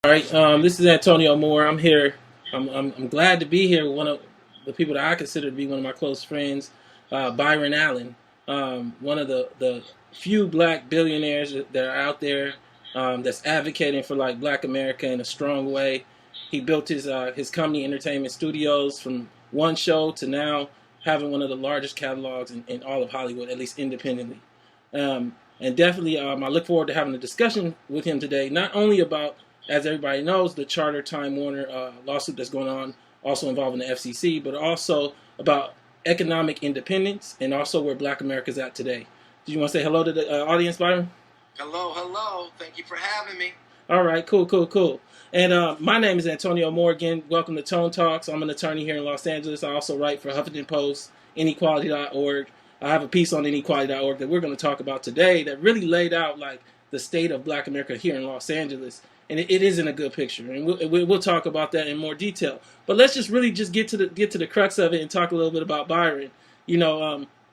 All right, this is Antonio Moore. I'm here. I'm glad to be here with one of the people that I consider to be one of my close friends, Byron Allen, one of the few black billionaires that are out there that's advocating for like Black America in a strong way. He built his company, Entertainment Studios, from one show to now having one of the largest catalogs in all of Hollywood, at least independently. And definitely, I look forward to having a discussion with him today, not only about, as everybody knows, the Charter Time Warner lawsuit that's going on, also involving the FCC, but also about economic independence and also where Black America is at today. Do you want to say hello to the audience, Byron? Hello, hello. Thank you for having me. All right, cool. And my name is Antonio Morgan. Welcome to Tone Talks. I'm an attorney here in Los Angeles. I also write for Huffington Post, inequality.org. I have a piece on inequality.org that we're going to talk about today that really laid out like the state of Black America here in Los Angeles. And it isn't a good picture, and we'll talk about that in more detail. But let's just really just get to the crux of it and talk a little bit about Byron.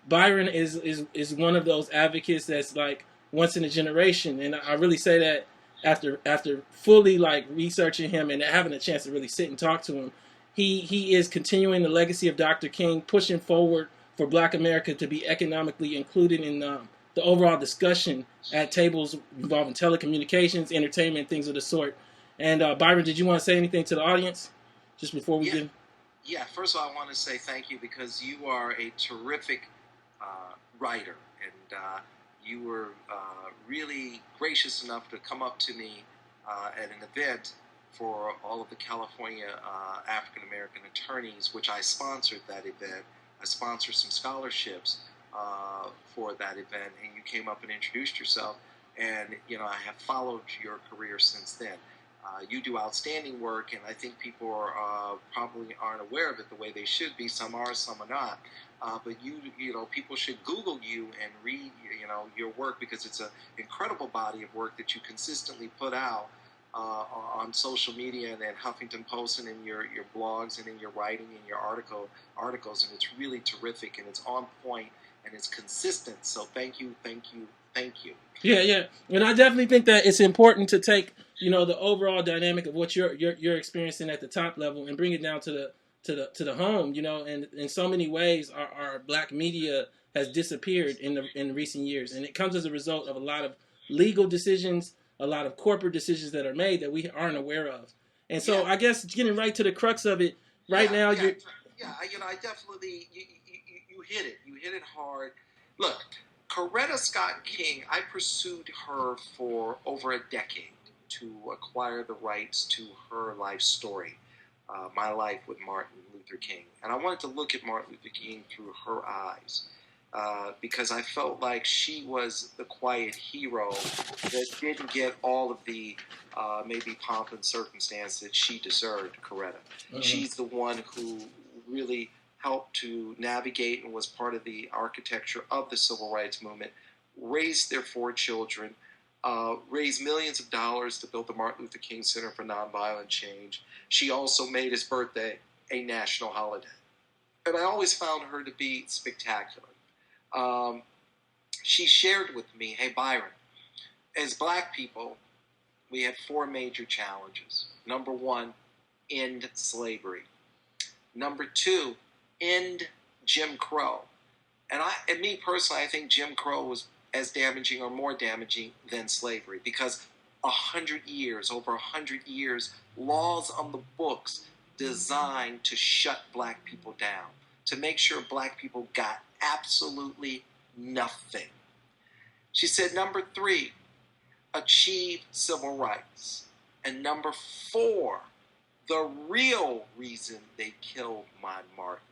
Byron is one of those advocates that's like once in a generation, and I really say that after fully like researching him and having a chance to really sit and talk to him. He is continuing the legacy of Dr. King, pushing forward for Black America to be economically included in the overall discussion at tables involving telecommunications, entertainment, things of the sort. And Byron, did you want to say anything to the audience just before we get? Yeah, first of all, I want to say thank you because you are a terrific writer, and you were really gracious enough to come up to me at an event for all of the California African American attorneys, which I sponsored that event. I sponsored some scholarships for that event, and you came up and introduced yourself, and I have followed your career since then. You do outstanding work, and I think people are probably aren't aware of it the way they should be. Some are, some are not. But people should Google you and read your work, because it's an incredible body of work that you consistently put out on social media and in Huffington Post and in your blogs and in your writing and your articles, and it's really terrific, and it's on point, and it's consistent. So thank you. Yeah, and I definitely think that it's important to take the overall dynamic of what you're experiencing at the top level and bring it down to the home. And in so many ways, our Black media has disappeared in recent years, and it comes as a result of a lot of legal decisions, a lot of corporate decisions that are made that we aren't aware of. And so, I guess getting right to the crux of it, now, you're. I definitely you hit it. You hit it hard. Look, Coretta Scott King, I pursued her for over a decade to acquire the rights to her life story, My Life with Martin Luther King. And I wanted to look at Martin Luther King through her eyes, because I felt like she was the quiet hero that didn't get all of the maybe pomp and circumstance that she deserved, Coretta. She's the one who really helped to navigate and was part of the architecture of the civil rights movement, raised their 4 children, raised millions of dollars to build the Martin Luther King Center for Nonviolent Change. She also made his birthday a national holiday. And I always found her to be spectacular. She shared with me, hey, Byron, as Black people, we have 4 major challenges. Number 1, end slavery. Number 2, end Jim Crow. And me personally, I think Jim Crow was as damaging or more damaging than slavery, because over 100 years, laws on the books designed to shut Black people down, to make sure Black people got absolutely nothing. She said, number 3, achieve civil rights. And number 4, the real reason they killed my Martin.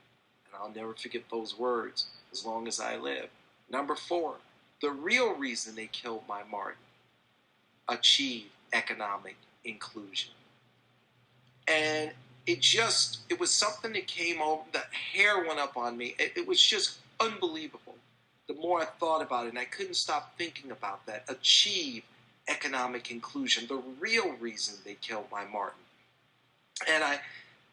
And I'll never forget those words as long as I live. Number 4, the real reason they killed my Martin. Achieve economic inclusion. And it was something that came over, the hair went up on me. It was just unbelievable. The more I thought about it, and I couldn't stop thinking about that. Achieve economic inclusion, the real reason they killed my Martin. And I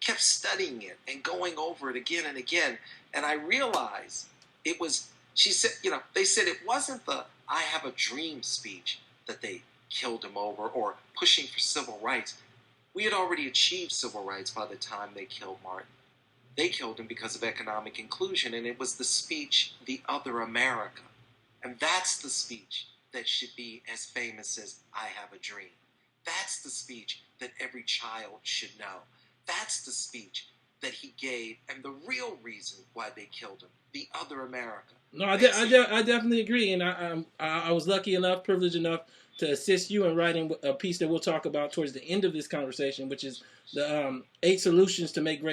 kept studying it and going over it again and again. And I realized it was, she said, they said it wasn't the I have a dream speech that they killed him over, or pushing for civil rights. We had already achieved civil rights by the time they killed Martin. They killed him because of economic inclusion, and it was the speech, "The Other America." And that's the speech that should be as famous as "I Have a Dream." That's the speech that every child should know. That's the speech that he gave, and the real reason why they killed him, the other America. No, I definitely agree, and I was lucky enough, privileged enough to assist you in writing a piece that we'll talk about towards the end of this conversation, which is the 8 solutions to make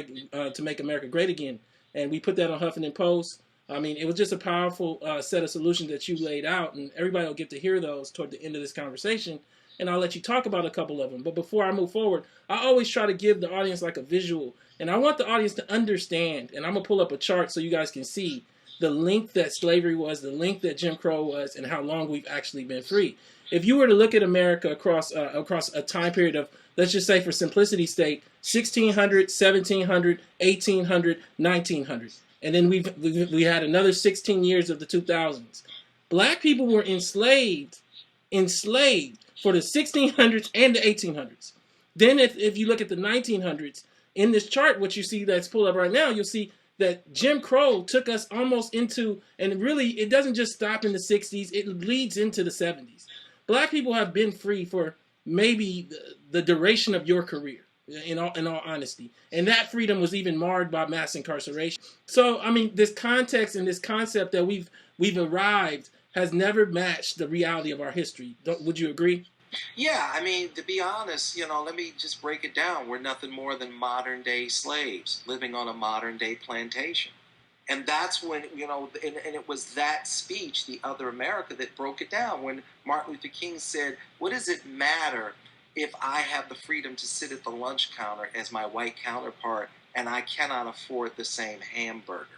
America great again, and we put that on Huffington Post. I mean, it was just a powerful set of solutions that you laid out, and everybody will get to hear those toward the end of this conversation, and I'll let you talk about a couple of them. But before I move forward, I always try to give the audience like a visual, and I want the audience to understand, and I'm going to pull up a chart so you guys can see the length that slavery was, the length that Jim Crow was, and how long we've actually been free. If you were to look at America across a time period of, let's just say for simplicity's sake, 1600, 1700, 1800, 1900, and then we had another 16 years of the 2000s. Black people were enslaved for the 1600s and the 1800s. Then if you look at the 1900s, in this chart, what you see that's pulled up right now, you'll see that Jim Crow took us almost into, and really it doesn't just stop in the 60s, it leads into the 70s. Black people have been free for maybe the duration of your career, in all honesty. And that freedom was even marred by mass incarceration. So, I mean, this context and this concept that we've arrived has never matched the reality of our history. Would you agree? Yeah, I mean, to be honest, let me just break it down. We're nothing more than modern-day slaves living on a modern-day plantation. And that's when, and it was that speech, "The Other America," that broke it down. When Martin Luther King said, "What does it matter if I have the freedom to sit at the lunch counter as my white counterpart and I cannot afford the same hamburger?"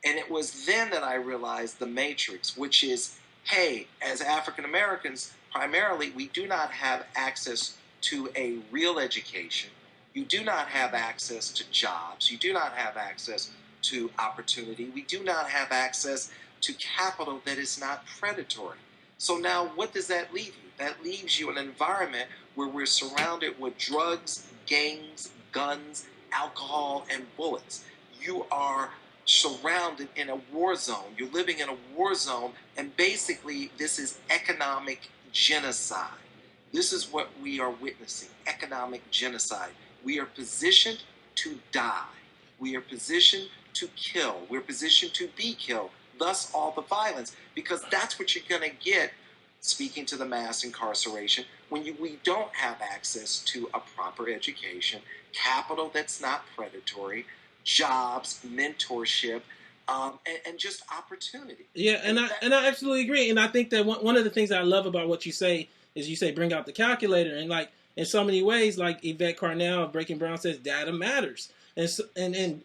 And it was then that I realized the matrix, which is, hey, as African Americans, primarily, we do not have access to a real education. You do not have access to jobs. You do not have access to opportunity. We do not have access to capital that is not predatory. So now what does that leave you? That leaves you in an environment where we're surrounded with drugs, gangs, guns, alcohol, and bullets. You are surrounded in a war zone. You're living in a war zone, and basically this is economic genocide. This is what we are witnessing, economic genocide. We are positioned to die. We are positioned to kill. We're positioned to be killed. Thus all the violence, because that's what you're going to get, speaking to the mass incarceration, when we don't have access to a proper education, capital that's not predatory, jobs, mentorship, and just opportunity. Yeah, and I absolutely agree. And I think that one of the things I love about what you say is you say bring out the calculator. And like in so many ways, like Yvette Carnell of Breaking Brown says, data matters. And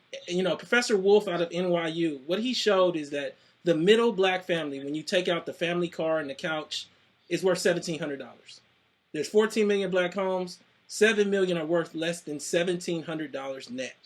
Professor Wolf out of NYU, what he showed is that the middle black family, when you take out the family car and the couch, is worth $1,700. There's 14 million black homes. 7 million are worth less than $1,700 net.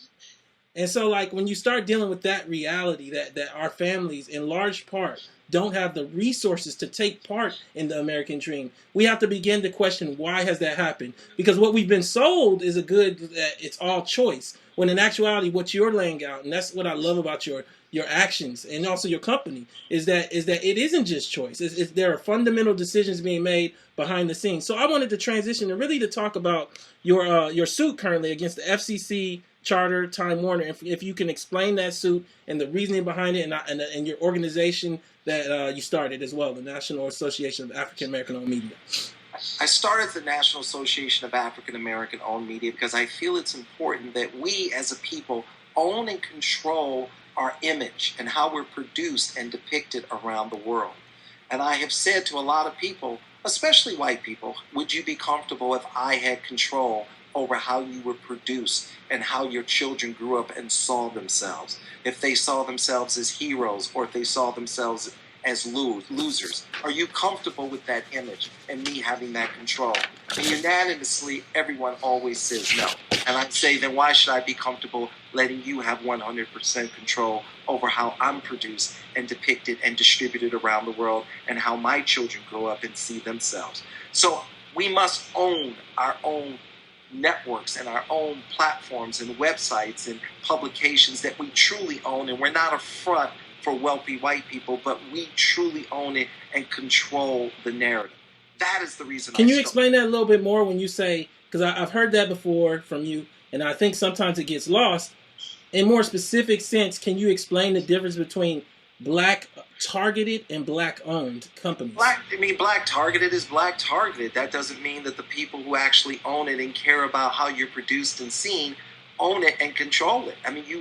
And so, like, when you start dealing with that reality, that our families, in large part, don't have the resources to take part in the American dream, we have to begin to question, why has that happened? Because what we've been sold is that it's all choice, when in actuality, what you're laying out, and that's what I love about your actions and also your company, is that it isn't just choice. There are fundamental decisions being made behind the scenes. So I wanted to transition and really to talk about your suit currently against the FCC, Charter, Time Warner. If you can explain that suit and the reasoning behind it, and your organization that you started as well, the National Association of African American Owned Media. I started the National Association of African American Owned Media because I feel it's important that we as a people own and control our image and how we're produced and depicted around the world. And I have said to a lot of people, especially white people, would you be comfortable if I had control over how you were produced and how your children grew up and saw themselves? If they saw themselves as heroes or if they saw themselves as losers. Are you comfortable with that image and me having that control? And unanimously, everyone always says no. And I say, then why should I be comfortable letting you have 100% control over how I'm produced and depicted and distributed around the world and how my children grow up and see themselves? So we must own our own networks and our own platforms and websites and publications that we truly own, and we're not a front for wealthy white people, but we truly own it and control the narrative. That is the reason. Can you explain that a little bit more when you say, because I've heard that before from you, and I think sometimes it gets lost. In more specific sense, can you explain the difference between black targeted and black owned companies? Black targeted is black targeted. That doesn't mean that the people who actually own it and care about how you're produced and seen own it and control it. I mean, you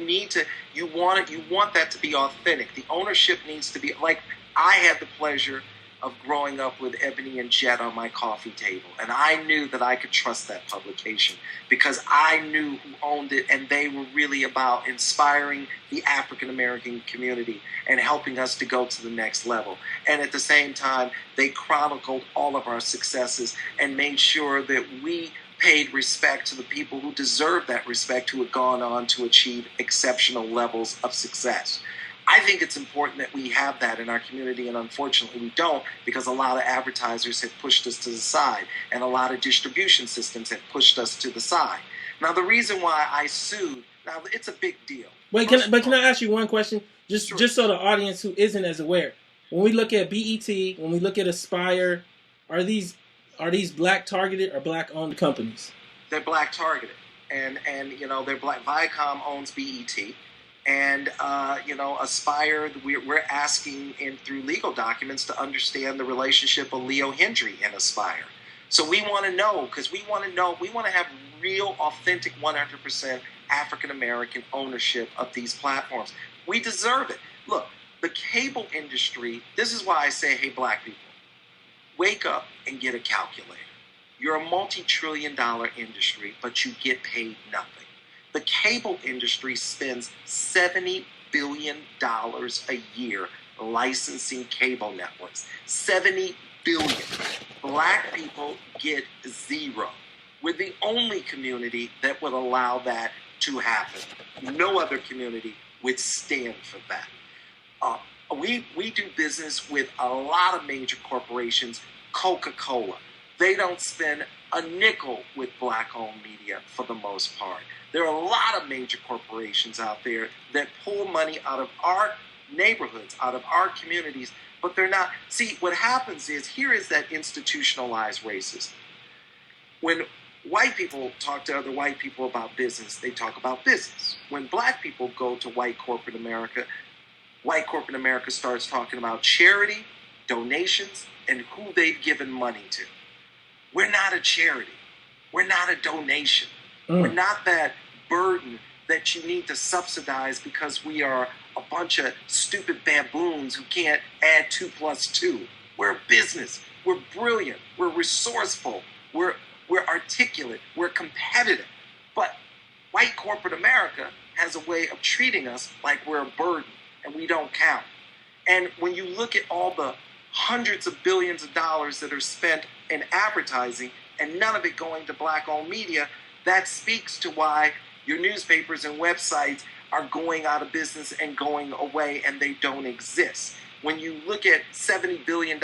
want that to be authentic. The ownership needs to be, like, I had the pleasure of growing up with Ebony and Jet on my coffee table, and I knew that I could trust that publication because I knew who owned it, and they were really about inspiring the African American community and helping us to go to the next level. And at the same time, they chronicled all of our successes and made sure that we paid respect to the people who deserved that respect, who had gone on to achieve exceptional levels of success. I think it's important that we have that in our community, and unfortunately we don't, because a lot of advertisers have pushed us to the side, and a lot of distribution systems have pushed us to the side. Now, the reason why I sued, now it's a big deal. Wait, can I ask you one question? Sure. Just so the audience who isn't as aware, when we look at BET, when we look at Aspire, are these black targeted or black owned companies? They're black targeted, and they're black. Viacom owns BET. And, Aspire, we're asking through legal documents to understand the relationship of Leo Hendry and Aspire. So we want to know, because we want to have real, authentic, 100% African-American ownership of these platforms. We deserve it. Look, the cable industry, this is why I say, hey, black people, wake up and get a calculator. You're a multi-trillion-dollar industry, but you get paid nothing. The cable industry spends $70 billion a year licensing cable networks. $70 billion. Black people get zero. We're the only community that would allow that to happen. No other community would stand for that. We do business with a lot of major corporations. Coca-Cola. They don't spend a nickel with black-owned media for the most part. There are a lot of major corporations out there that pull money out of our neighborhoods, out of our communities, but they're not. See, what happens is, here is that institutionalized racism. When white people talk to other white people about business, they talk about business. When black people go to white corporate America starts talking about charity, donations, and who they've given money to. We're not a charity. We're not a donation. We're not that burden that you need to subsidize because we are a bunch of stupid baboons who can't add 2 + 2. We're a business. We're brilliant. We're resourceful. We're articulate. We're competitive. But white corporate America has a way of treating us like we're a burden and we don't count. And when you look at all the hundreds of billions of dollars that are spent in advertising and none of it going to black-owned media, that speaks to why your newspapers and websites are going out of business and going away, and they don't exist. When you look at $70 billion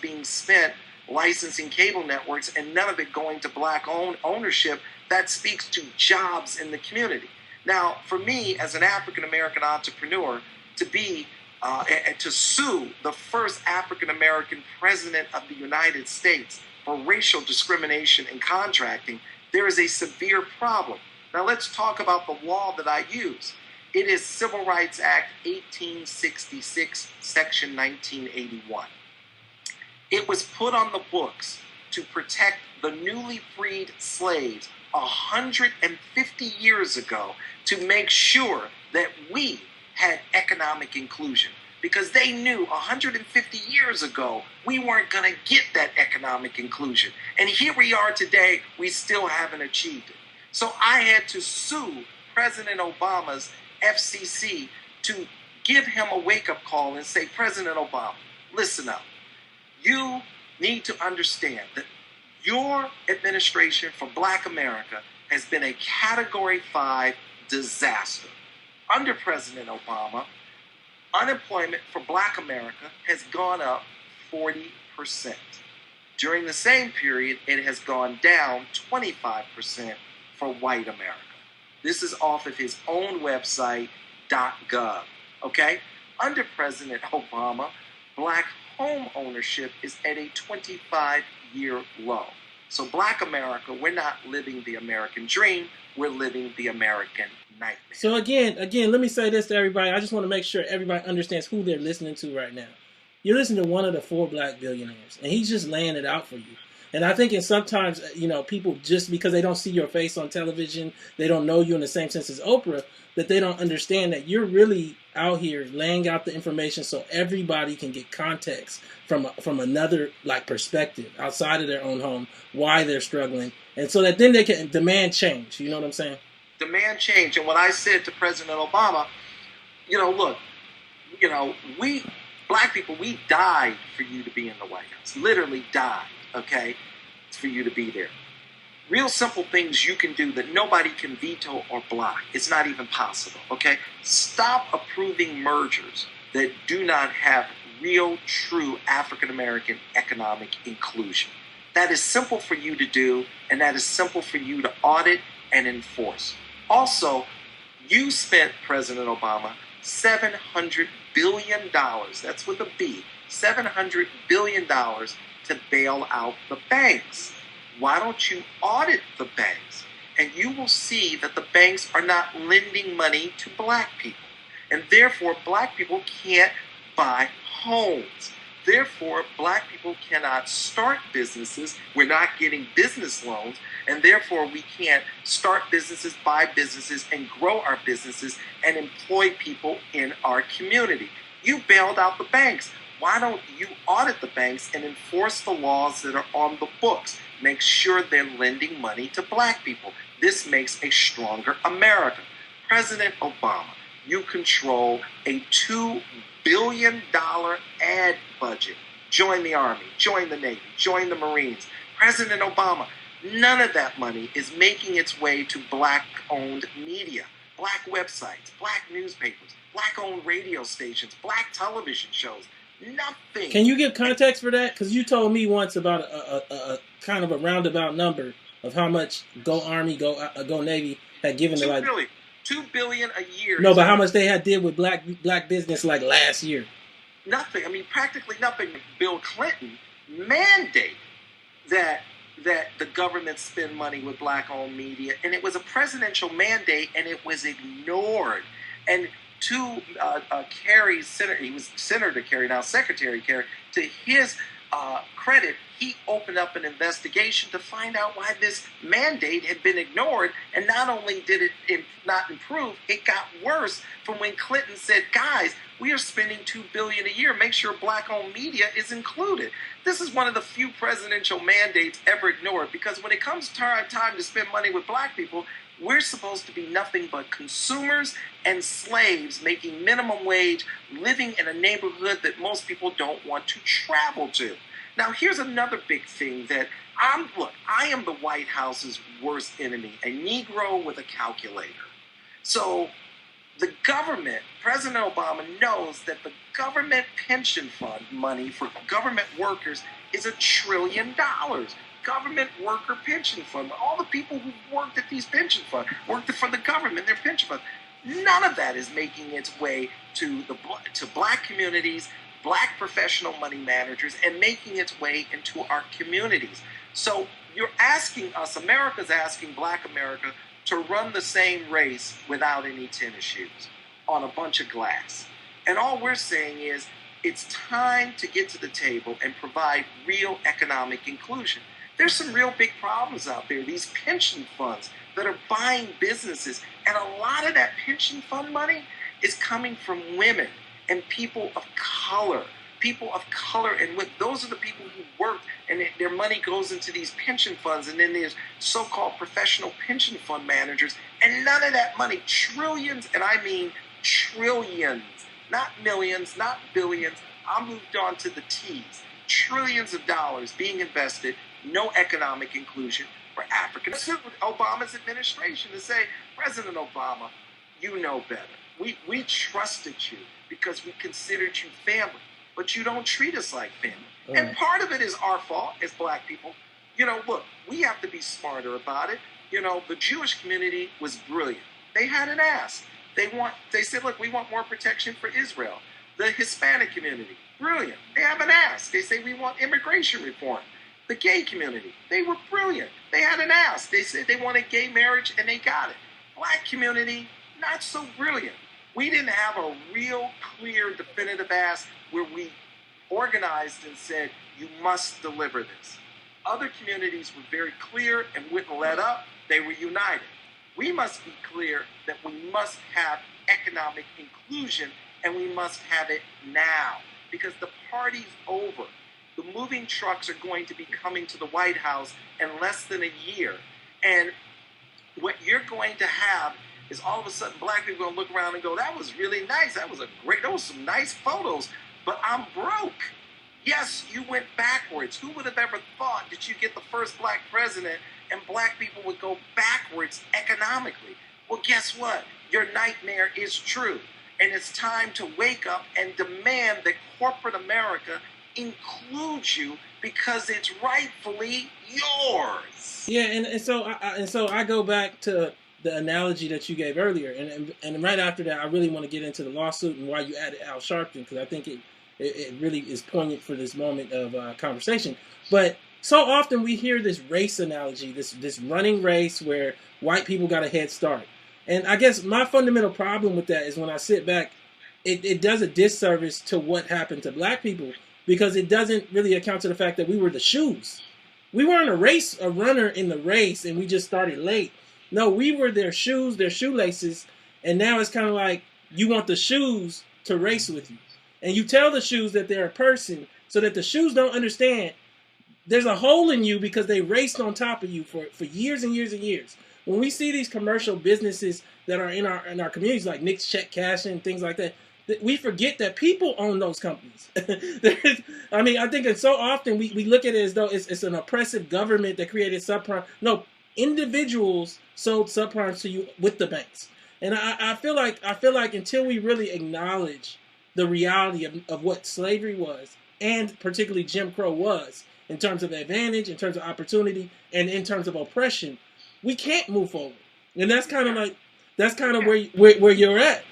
being spent licensing cable networks and none of it going to black ownership, that speaks to jobs in the community. Now, for me, as an African-American entrepreneur, to sue the first African-American president of the United States for racial discrimination in contracting, there is a severe problem. Now let's talk about the law that I use. It is Civil Rights Act 1866, Section 1981. It was put on the books to protect the newly freed slaves 150 years ago to make sure that we had economic inclusion. Because they knew 150 years ago we weren't going to get that economic inclusion. And here we are today, we still haven't achieved it. So I had to sue President Obama's FCC to give him a wake-up call and say, President Obama, listen up. You need to understand that your administration for Black America has been a Category 5 disaster. Under President Obama, unemployment for Black America has gone up 40%. During the same period, it has gone down 25% for white America. This is off of his own website, .gov. Okay? Under President Obama, black home ownership is at a 25-year low. So black America, we're not living the American dream, we're living the American nightmare. So again, let me say this to everybody. I just want to make sure everybody understands who they're listening to right now. You're listening to one of the 4 black billionaires, and he's just laying it out for you. And I think sometimes, people, just because they don't see your face on television, they don't know you in the same sense as Oprah, that they don't understand that you're really out here laying out the information so everybody can get context from another perspective outside of their own home, why they're struggling, and so that then they can demand change. You know what I'm saying? Demand change. And what I said to President Obama, look, we black people, we died for you to be in the White House. Literally died, okay, for you to be there. Real simple things you can do that nobody can veto or block. It's not even possible, okay? Stop approving mergers that do not have real, true African-American economic inclusion. That is simple for you to do, and that is simple for you to audit and enforce. Also, you spent, President Obama, $700 billion, that's with a B, $700 billion to bail out the banks. Why don't you audit the banks? And you will see that the banks are not lending money to black people. And therefore, black people can't buy homes. Therefore, black people cannot start businesses. We're not getting business loans. And therefore, we can't start businesses, buy businesses, and grow our businesses and employ people in our community. You bailed out the banks. Why don't you audit the banks and enforce the laws that are on the books? Make sure they're lending money to black people. This makes a stronger America. President Obama, you control a $2 billion ad budget. Join the Army, join the Navy, join the Marines. President Obama, none of that money is making its way to black-owned media, black websites, black newspapers, black-owned radio stations, black television shows. Nothing. Can you give context for that? Because you told me once about a kind of a roundabout number of how much Go Army, Go Navy had given to $2 billion a year. No, but how much they had did with black business last year? Nothing. I mean, practically nothing. Bill Clinton mandated that the government spend money with black-owned media, and it was a presidential mandate, and it was ignored. And to Kerry's senator, he was Senator Kerry, now Secretary Kerry, to his credit, he opened up an investigation to find out why this mandate had been ignored. And not only did it not improve, it got worse from when Clinton said, guys, we are spending $2 billion a year. Make sure black-owned media is included. This is one of the few presidential mandates ever ignored, because when it comes time to spend money with black people, we're supposed to be nothing but consumers and slaves making minimum wage, living in a neighborhood that most people don't want to travel to. Now, here's another big thing that I am the White House's worst enemy, a Negro with a calculator. So the government, President Obama knows that the government pension fund money for government workers is $1 trillion. Government worker pension fund. All the people who worked at these pension funds, worked for the government, their pension funds. None of that is making its way to black communities, black professional money managers, and making its way into our communities. So you're asking us, America's asking black America to run the same race without any tennis shoes on a bunch of glass. And all we're saying is it's time to get to the table and provide real economic inclusion. There's some real big problems out there. These pension funds that are buying businesses, and a lot of that pension fund money is coming from women and people of color. And those are the people who work, and their money goes into these pension funds, and then there's so-called professional pension fund managers, and none of that money, trillions, and I mean trillions, not millions, not billions, I moved on to the T's, trillions of dollars being invested, no economic inclusion for Africans. Obama's administration to say, President Obama, you know better. We trusted you because we considered you family, but you don't treat us like family. And part of it is our fault as black people. Look, we have to be smarter about it. The Jewish community was brilliant. They had an ask. They said, look, we want more protection for Israel. The Hispanic community, brilliant. They have an ask. They say we want immigration reform. The gay community, they were brilliant. They had an ask. They said they wanted gay marriage, and they got it. Black community, not so brilliant. We didn't have a real clear, definitive ask where we organized and said, you must deliver this. Other communities were very clear and wouldn't let up. They were united. We must be clear that we must have economic inclusion, and we must have it now, because the party's over. The moving trucks are going to be coming to the White House in less than a year. And what you're going to have is all of a sudden black people are going to look around and go, that was really nice. Those were some nice photos, but I'm broke. Yes, you went backwards. Who would have ever thought that you get the first black president and black people would go backwards economically? Well, guess what? Your nightmare is true. And it's time to wake up and demand that corporate America includes you, because it's rightfully yours. Yeah, and so I go back to the analogy that you gave earlier, and right after that, I really want to get into the lawsuit and why you added Al Sharpton, because I think it really is poignant for this moment of conversation. But so often we hear this race analogy, this running race where white people got a head start, and I guess my fundamental problem with that is when I sit back, it does a disservice to what happened to black people, because it doesn't really account to the fact that we were the shoes. We weren't a runner in the race, and we just started late. No, we were their shoes, their shoelaces, and now it's kind of like you want the shoes to race with you. And you tell the shoes that they're a person so that the shoes don't understand there's a hole in you because they raced on top of you for years and years and years. When we see these commercial businesses that are in our communities, like Nick's Check Cashing and things like that, we forget that people own those companies. I think it's so often we look at it as though it's an oppressive government that created subprime. No, individuals sold subprimes to you with the banks. And I feel like until we really acknowledge the reality of what slavery was, and particularly Jim Crow was, in terms of advantage, in terms of opportunity, and in terms of oppression, we can't move forward. And that's kind of where you're at.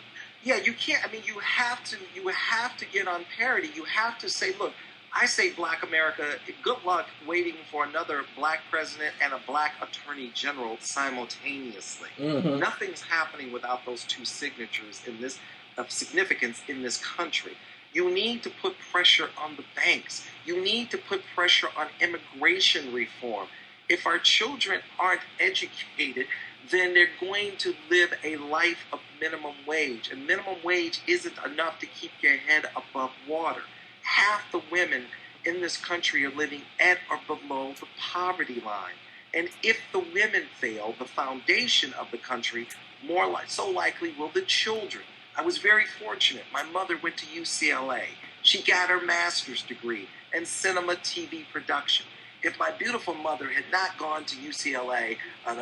Yeah, you can't. You have to get on parity. You have to say, look, I say black America, good luck waiting for another black president and a black attorney general simultaneously. Mm-hmm. Nothing's happening without those two signatures of significance in this country. You need to put pressure on the banks. You need to put pressure on immigration reform. If our children aren't educated, then they're going to live a life of minimum wage. And minimum wage isn't enough to keep your head above water. Half the women in this country are living at or below the poverty line. And if the women fail, the foundation of the country, so likely will the children. I was very fortunate. My mother went to UCLA. She got her master's degree in cinema TV production. If my beautiful mother had not gone to UCLA, a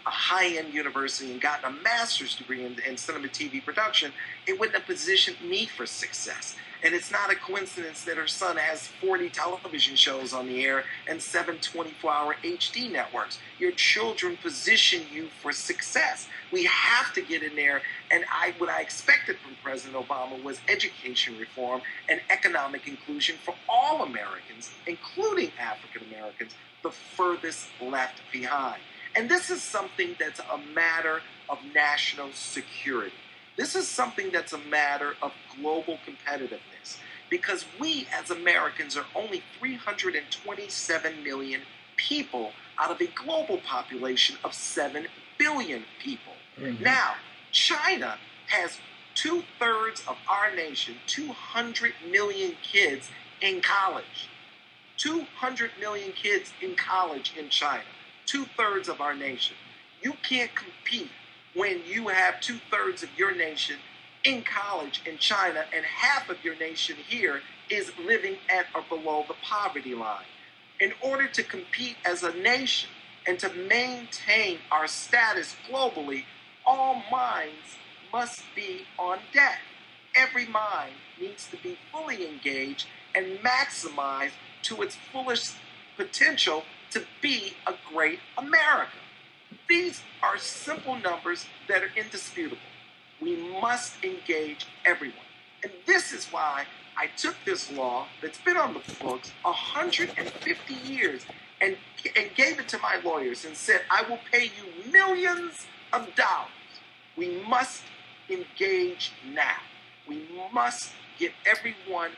high-end university, and gotten a master's degree in cinema TV production, it wouldn't have positioned me for success. And it's not a coincidence that her son has 40 television shows on the air and 7 24-hour HD networks. Your children position you for success. We have to get in there. And what I expected from President Obama was education reform and economic inclusion for all Americans, including African Americans, the furthest left behind. And this is something that's a matter of national security. This is something that's a matter of global competitiveness, because we as Americans are only 327 million people out of a global population of 7 billion people. Mm-hmm. Now, China has 2/3 of our nation, 200 million kids in college. 200 million kids in college in China. 2/3 of our nation. You can't compete when you have 2/3 of your nation in college in China and half of your nation here is living at or below the poverty line. In order to compete as a nation and to maintain our status globally, all minds must be on deck. Every mind needs to be fully engaged and maximized to its fullest potential to be a great America. These are simple numbers that are indisputable. We must engage everyone. And this is why I took this law that's been on the books 150 years and gave it to my lawyers and said, I will pay you millions of dollars. We must engage now. We must get everyone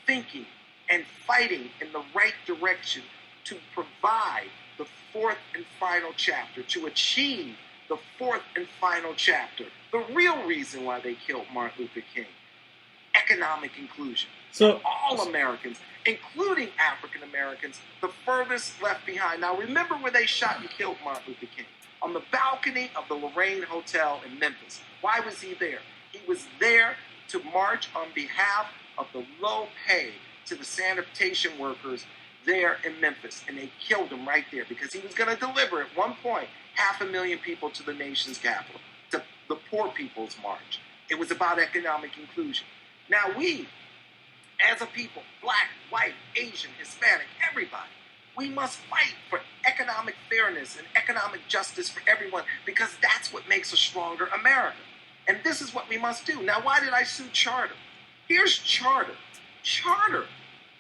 thinking and fighting in the right direction to provide the fourth and final chapter, to achieve the fourth and final chapter. The real reason why they killed Martin Luther King. Economic inclusion. So all Americans, including African Americans, the furthest left behind. Now remember where they shot and killed Martin Luther King? On the balcony of the Lorraine Hotel in Memphis. Why was he there? He was there to march on behalf of the low pay to the sanitation workers there in Memphis. And they killed him right there because he was going to deliver at one point 500,000 people to the nation's capital, to the Poor People's March. It was about economic inclusion. Now we, as a people, black, white, Asian, Hispanic, everybody, we must fight for economic fairness and economic justice for everyone because that's what makes a stronger America. And this is what we must do. Now, why did I sue Charter? Here's Charter. Charter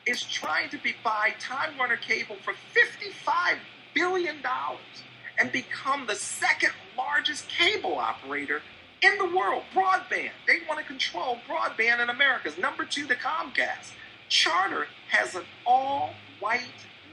is trying to buy Time Warner Cable for $55 billion and become the second largest cable operator in the world. Broadband. They want to control broadband in America. Number 2 to Comcast. Charter has an all-white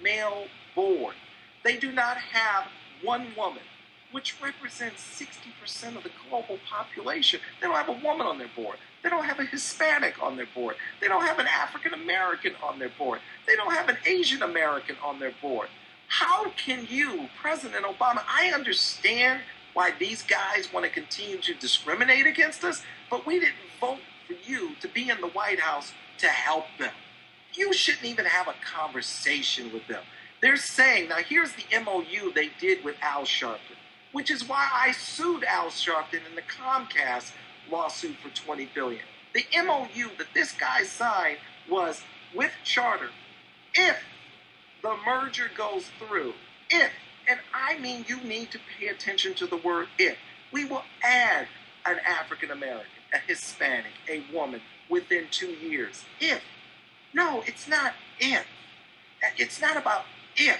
male board. They do not have one woman, which represents 60% of the global population. They don't have a woman on their board. They don't have a Hispanic on their board. They don't have an African American on their board. They don't have an Asian American on their board. How can you, President Obama, I understand why these guys want to continue to discriminate against us, but we didn't vote for you to be in the White House to help them. You shouldn't even have a conversation with them. They're saying, now here's the MOU they did with Al Sharpton, which is why I sued Al Sharpton in the Comcast lawsuit for $20 billion. The MOU that this guy signed was with Charter, if the merger goes through, if, and I mean you need to pay attention to the word if, we will add an African American, a Hispanic, a woman within 2 years. If. No, it's not if. It's not about if.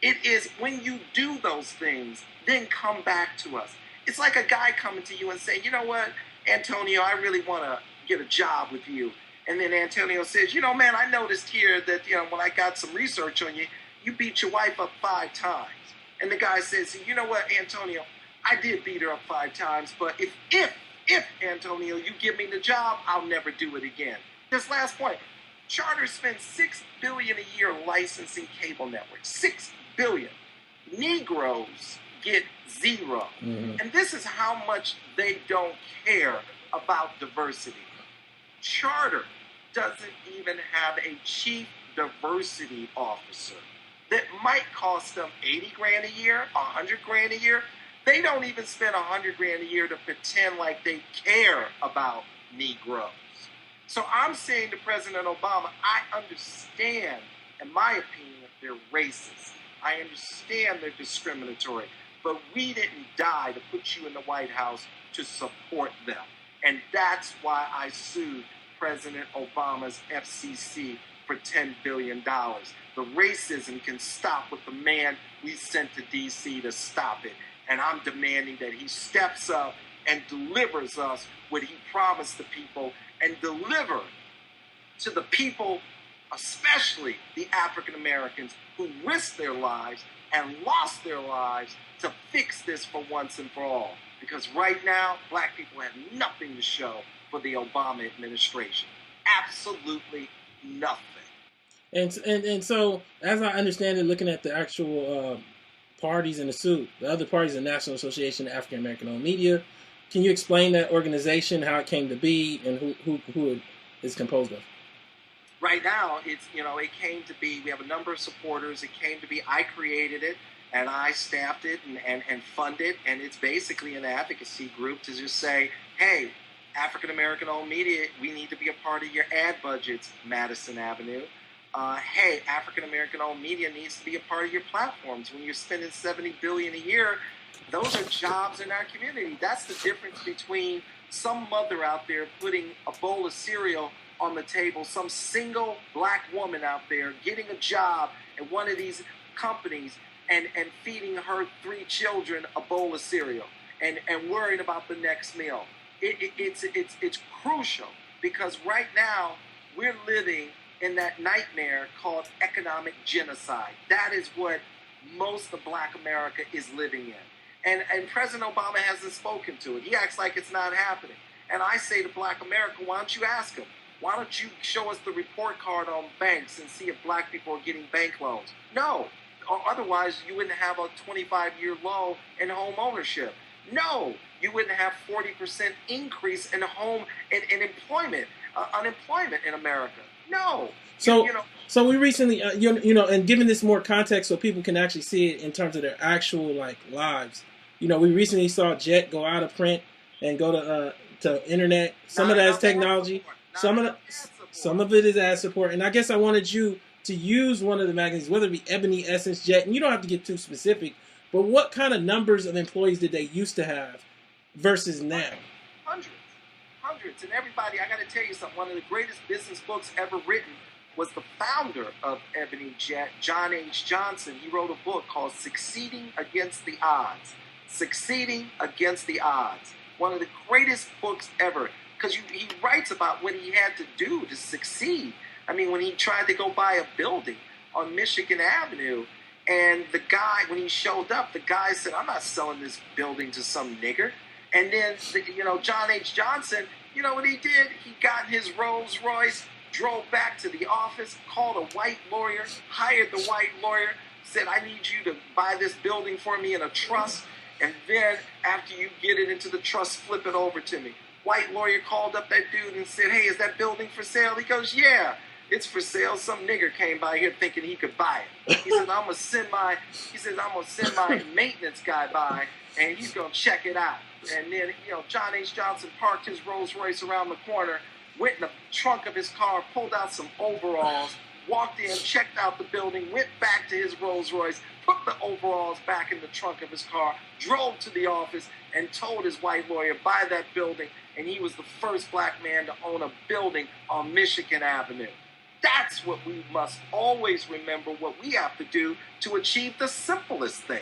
It is when you do those things, then come back to us. It's like a guy coming to you and saying, you know what, Antonio, I really want to get a job with you. And then Antonio says, you know, man, I noticed here that, when I got some research on you, you beat your wife up 5 times. And the guy says, you know what, Antonio, I did beat her up 5 times, but if Antonio, you give me the job, I'll never do it again. This last point, Charter spends $6 billion a year licensing cable networks. $6 billion. Negroes get 0. Mm-hmm. And this is how much they don't care about diversity. Charter doesn't even have a chief diversity officer. That might cost them $80,000 a year, $100,000 a year. They don't even spend $100,000 a year to pretend like they care about Negroes. So I'm saying to President Obama, I understand, in my opinion, that they're racist. I understand they're discriminatory. But we didn't die to put you in the White House to support them. And that's why I sued President Obama's FCC for $10 billion. The racism can stop with the man we sent to D.C. to stop it. And I'm demanding that he steps up and delivers us what he promised the people and deliver to the people, especially the African Americans who risked their lives and lost their lives to fix this for once and for all. Because right now, black people have nothing to show for the Obama administration. Absolutely nothing. And so, as I understand it, looking at the actual parties in the suit, the other parties, the National Association of African American Owned Media, can you explain that organization, how it came to be, and who it is composed of? Right now, it came to be, we have a number of supporters. It came to be, I created it, and I staffed it and funded, and it's basically an advocacy group to just say, hey, African American owned media, we need to be a part of your ad budgets, Madison Avenue. hey, African-American owned media needs to be a part of your platforms. When you're spending $70 billion a year, those are jobs in our community. That's the difference between some mother out there putting a bowl of cereal on the table, some single black woman out there getting a job at one of these companies and feeding her 3 children a bowl of cereal and worrying about the next meal. It's crucial, because right now we're living in that nightmare called economic genocide. That is what most of Black America is living in. And President Obama hasn't spoken to it. He acts like it's not happening. And I say to Black America, why don't you ask him? Why don't you show us the report card on banks and see if black people are getting bank loans? No. Or otherwise, you wouldn't have a 25-year low in home ownership. No. You wouldn't have 40% increase in employment, unemployment in America. No. So, so we recently, and giving this more context so people can actually see it in terms of their actual lives. We recently saw Jet go out of print and go to internet. Some of that is technology. Some of it is ad support. And I guess I wanted you to use one of the magazines, whether it be Ebony, Essence, Jet, and you don't have to get too specific, but what kind of numbers of employees did they used to have versus now? Hundreds. And everybody, I got to tell you something. One of the greatest business books ever written was the founder of Ebony Jet, John H. Johnson. He wrote a book called Succeeding Against the Odds. Succeeding Against the Odds. One of the greatest books ever, because he writes about what he had to do to succeed. I mean, when he tried to go buy a building on Michigan Avenue, and the guy, when he showed up, the guy said, I'm not selling this building to some nigger. And then, John H. Johnson, you know what he did? He got in his Rolls Royce, drove back to the office, called a white lawyer, hired the white lawyer, said, I need you to buy this building for me in a trust. And then after you get it into the trust, flip it over to me. White lawyer called up that dude and said, hey, is that building for sale? He goes, yeah, it's for sale. Some nigger came by here thinking he could buy it. He said, I'm gonna send my maintenance guy by, and he's gonna check it out. And then, John H. Johnson parked his Rolls Royce around the corner, went in the trunk of his car, pulled out some overalls, walked in, checked out the building, went back to his Rolls Royce, put the overalls back in the trunk of his car, drove to the office, and told his white lawyer, buy that building. And he was the first black man to own a building on Michigan Avenue. That's what we must always remember, what we have to do to achieve the simplest things.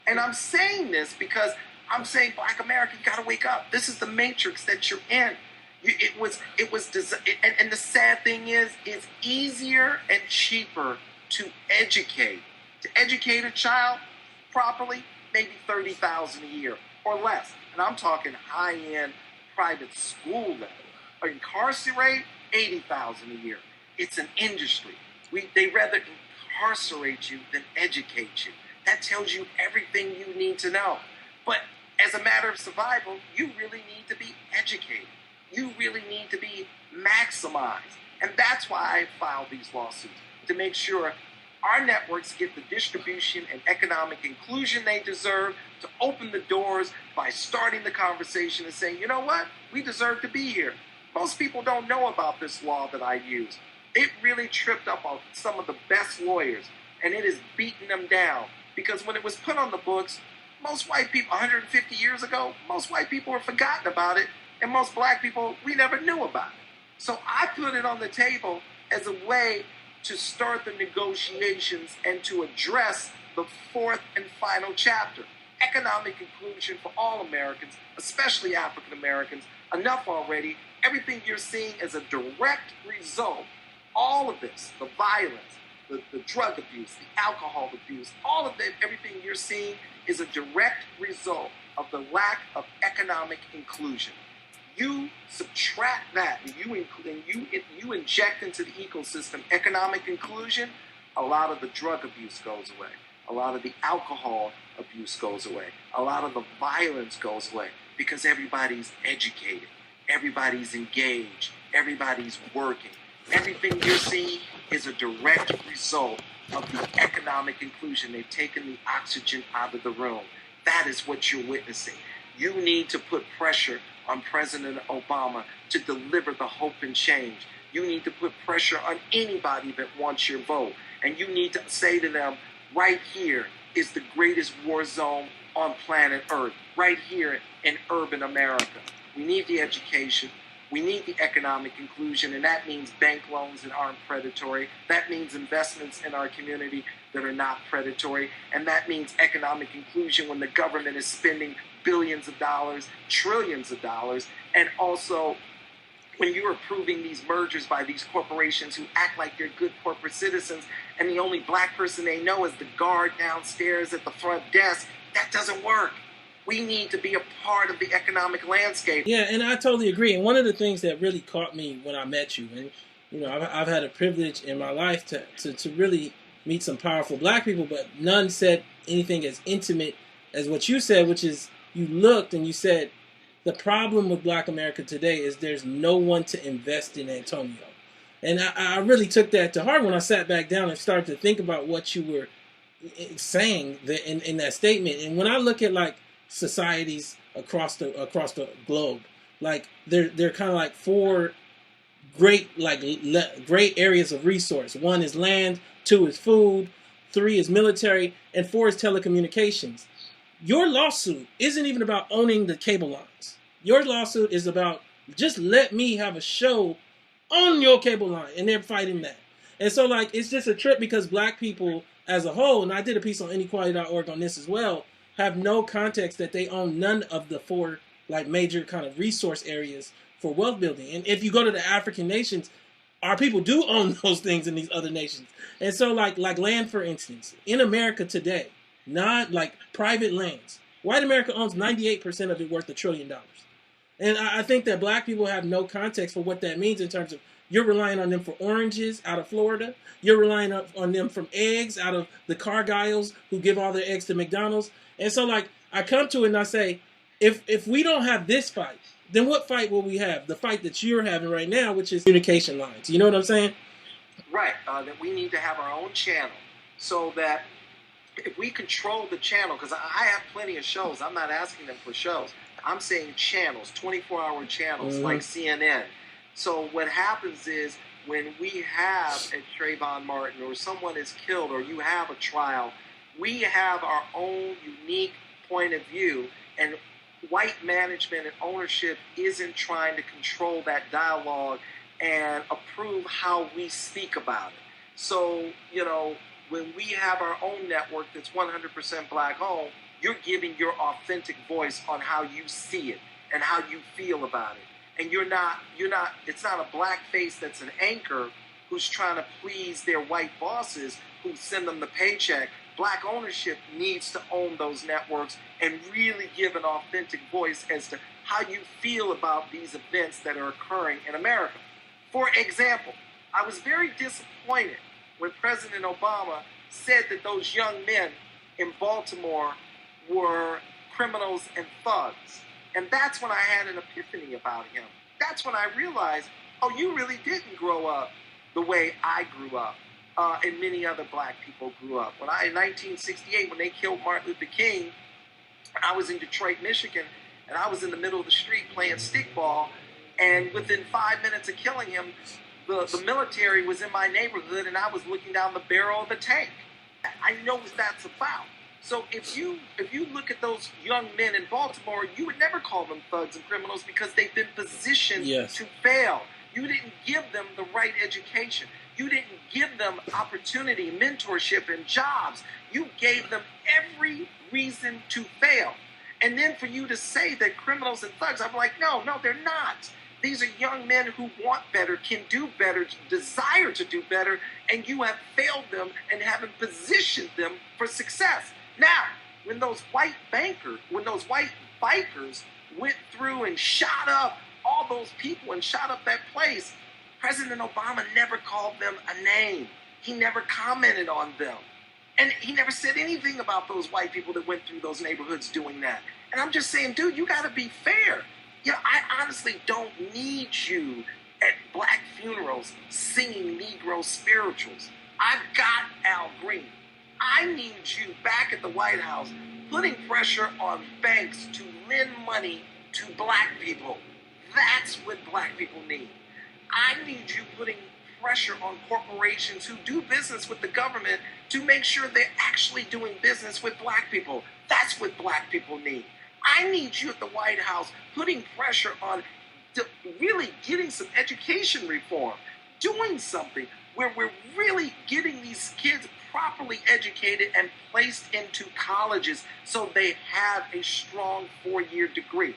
And I'm saying this because I'm saying, Black America, you got to wake up. This is the matrix that you're in. And the sad thing is, it's easier and cheaper to educate. To educate a child properly, maybe $30,000 a year or less. And I'm talking high-end private school level. Incarcerate, $80,000 a year. It's an industry. They rather incarcerate you than educate you. That tells you everything you need to know. But as a matter of survival, you really need to be educated. You really need to be maximized. And that's why I filed these lawsuits, to make sure our networks get the distribution and economic inclusion they deserve, to open the doors by starting the conversation and saying, you know what, we deserve to be here. Most people don't know about this law that I use. It really tripped up on some of the best lawyers, and it has beaten them down. Because when it was put on the books, most white people, 150 years ago, most white people were forgotten about it, and most black people, we never knew about it. So I put it on the table as a way to start the negotiations and to address the fourth and final chapter. Economic inclusion for all Americans, especially African Americans. Enough already. Everything you're seeing is a direct result. All of this, the violence, the drug abuse, the alcohol abuse, all of it, everything you're seeing is a direct result of the lack of economic inclusion. You subtract that and you inject into the ecosystem economic inclusion, a lot of the drug abuse goes away. A lot of the alcohol abuse goes away. A lot of the violence goes away because everybody's educated. Everybody's engaged. Everybody's working. Everything you're seeing is a direct result of the economic inclusion. They've taken the oxygen out of the room. That is what you're witnessing. You need to put pressure on President Obama to deliver the hope and change. You need to put pressure on anybody that wants your vote. And you need to say to them, right here is the greatest war zone on planet Earth, right here in urban America. We need the education. We need the economic inclusion, and that means bank loans that aren't predatory. That means investments in our community that are not predatory. And that means economic inclusion when the government is spending billions of dollars, trillions of dollars, and also when you're approving these mergers by these corporations who act like they're good corporate citizens, and the only black person they know is the guard downstairs at the front desk. That doesn't work. We need to be a part of the economic landscape. Yeah, and I totally agree. And one of the things that really caught me when I met you, and I've had a privilege in my life to really meet some powerful black people, but none said anything as intimate as what you said, which is you looked and you said, the problem with black America today is there's no one to invest in Antonio. And I really took that to heart when I sat back down and started to think about what you were saying in that statement. And when I look at like societies across the globe, like they're kind of like four great areas of resource. One is land, two is food, three is military, and four is telecommunications. Your lawsuit isn't even about owning the cable lines. Your lawsuit is about just let me have a show on your cable line, and they're fighting that. And so like it's just a trip because black people as a whole, and I did a piece on inequality.org on this as well, have no context that they own none of the four like major kind of resource areas for wealth building. And if you go to the African nations, our people do own those things in these other nations. And so like land, for instance, in America today, not like private lands, white America owns 98% of it worth $1 trillion. And I think that black people have no context for what that means in terms of you're relying on them for oranges out of Florida. You're relying on them from eggs out of the Cargiles who give all their eggs to McDonald's. And so like I come to it and I say, if we don't have this fight, then what fight will we have? The fight that you're having right now, which is communication lines. You know what I'm saying? Right. That we need to have our own channel so that if we control the channel, because I have plenty of shows. I'm not asking them for shows. I'm saying channels, 24-hour channels like CNN. So what happens is when we have a Trayvon Martin or someone is killed or you have a trial, we have our own unique point of view, and white management and ownership isn't trying to control that dialogue and approve how we speak about it. So, when we have our own network that's 100% black owned, you're giving your authentic voice on how you see it and how you feel about it. And it's not a black face that's an anchor who's trying to please their white bosses who send them the paycheck. Black ownership needs to own those networks and really give an authentic voice as to how you feel about these events that are occurring in America. For example, I was very disappointed when President Obama said that those young men in Baltimore were criminals and thugs. And that's when I had an epiphany about him. That's when I realized, oh, you really didn't grow up the way I grew up. And many other black people grew up. In 1968, when they killed Martin Luther King, I was in Detroit, Michigan, and I was in the middle of the street playing stickball, and within 5 minutes of killing him, the military was in my neighborhood, and I was looking down the barrel of a tank. I know what that's about. So if you look at those young men in Baltimore, you would never call them thugs and criminals because they've been positioned to fail. You didn't give them the right education. You didn't give them opportunity, mentorship, and jobs. You gave them every reason to fail. And then for you to say that criminals and thugs, I'm like, no, they're not. These are young men who want better, can do better, desire to do better, and you have failed them and haven't positioned them for success. Now, when those white bikers went through and shot up all those people and shot up that place, President Obama never called them a name. He never commented on them. And he never said anything about those white people that went through those neighborhoods doing that. And I'm just saying, dude, you got to be fair. I honestly don't need you at black funerals singing Negro spirituals. I've got Al Green. I need you back at the White House putting pressure on banks to lend money to black people. That's what black people need. I need you putting pressure on corporations who do business with the government to make sure they're actually doing business with black people. That's what black people need. I need you at the White House putting pressure on really getting some education reform, doing something where we're really getting these kids properly educated and placed into colleges so they have a strong 4-year degree.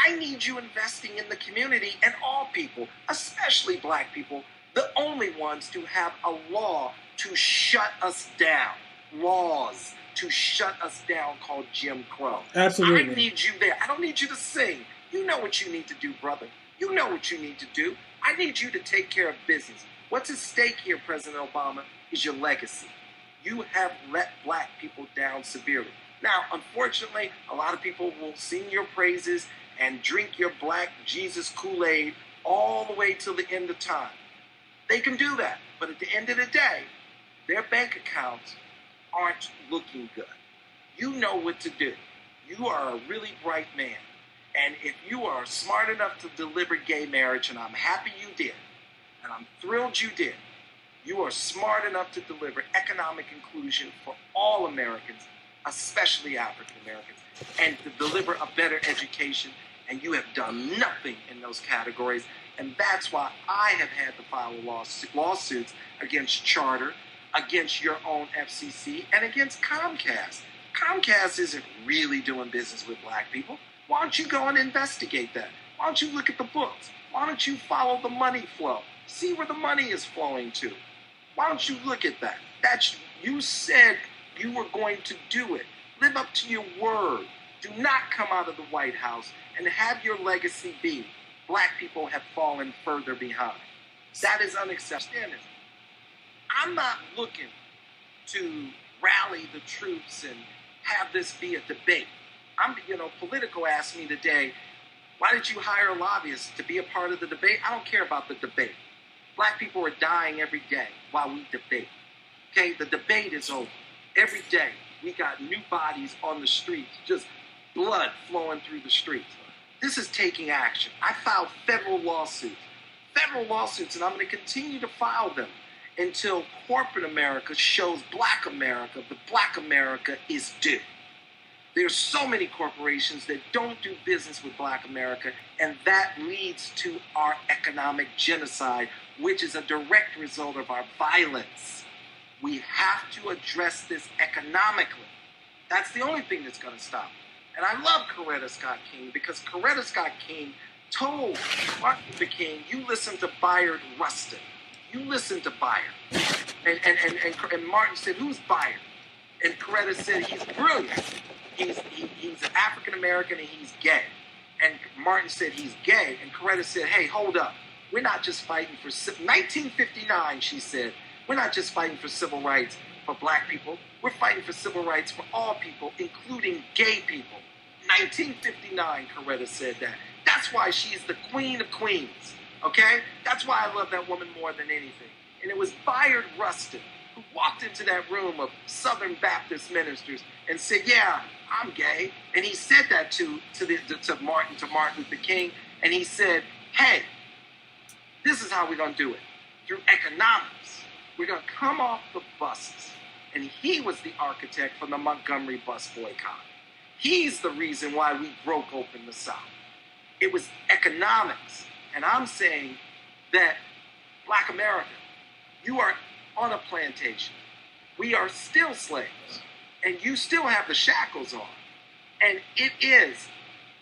I need you investing in the community and all people, especially black people, the only ones to have a law to shut us down. Laws to shut us down called Jim Crow. Absolutely. I need you there. I don't need you to sing. You know what you need to do, brother. You know what you need to do. I need you to take care of business. What's at stake here, President Obama, is your legacy. You have let black people down severely. Now, unfortunately, a lot of people will sing your praises and drink your black Jesus Kool-Aid all the way till the end of time. They can do that, but at the end of the day, their bank accounts aren't looking good. You know what to do. You are a really bright man. And if you are smart enough to deliver gay marriage, and I'm happy you did, and I'm thrilled you did, you are smart enough to deliver economic inclusion for all Americans, especially African Americans, and to deliver a better education, and you have done nothing in those categories. And that's why I have had to file lawsuits against Charter, against your own FCC, and against Comcast. Comcast isn't really doing business with black people. Why don't you go and investigate that? Why don't you look at the books? Why don't you follow the money flow? See where the money is flowing to. Why don't you look at that? You said you were going to do it. Live up to your word. Do not come out of the White House and have your legacy be black people have fallen further behind. That is unacceptable. I'm not looking to rally the troops and have this be a debate. Politico asked me today, why did you hire lobbyists to be a part of the debate? I don't care about the debate. Black people are dying every day while we debate. Okay, the debate is over. Every day we got new bodies on the streets, just blood flowing through the streets. This is taking action. I filed federal lawsuits, and I'm going to continue to file them until corporate America shows black America that black America is due. There's so many corporations that don't do business with black America, and that leads to our economic genocide, which is a direct result of our violence. We have to address this economically. That's the only thing that's going to stop it. And I love Coretta Scott King because Coretta Scott King told Martin Luther King, you listen to Byron Rustin. You listen to Byron. And Martin said, who's Byron? And Coretta said, he's brilliant. He's an African-American and he's gay. And Martin said he's gay. And Coretta said, hey, hold up. We're not just fighting for 1959, she said. We're not just fighting for civil rights for black people. We're fighting for civil rights for all people, including gay people. 1959, Coretta said that. That's why she's the queen of queens, okay? That's why I love that woman more than anything. And it was Byron Rustin who walked into that room of Southern Baptist ministers and said, yeah, I'm gay. And he said that to Martin Luther King. And he said, hey, this is how we're going to do it. Through economics. We're going to come off the buses. And he was the architect for the Montgomery bus boycott. He's the reason why we broke open the South. It was economics. And I'm saying that black America, you are on a plantation. We are still slaves. And you still have the shackles on. And it is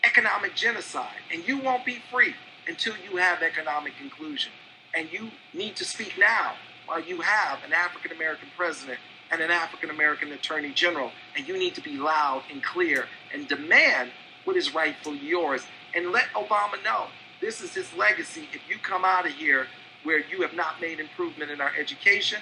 economic genocide. And you won't be free until you have economic inclusion. And you need to speak now while you have an African-American president and an African-American attorney general. And you need to be loud and clear and demand what is rightfully yours. And let Obama know this is his legacy. If you come out of here where you have not made improvement in our education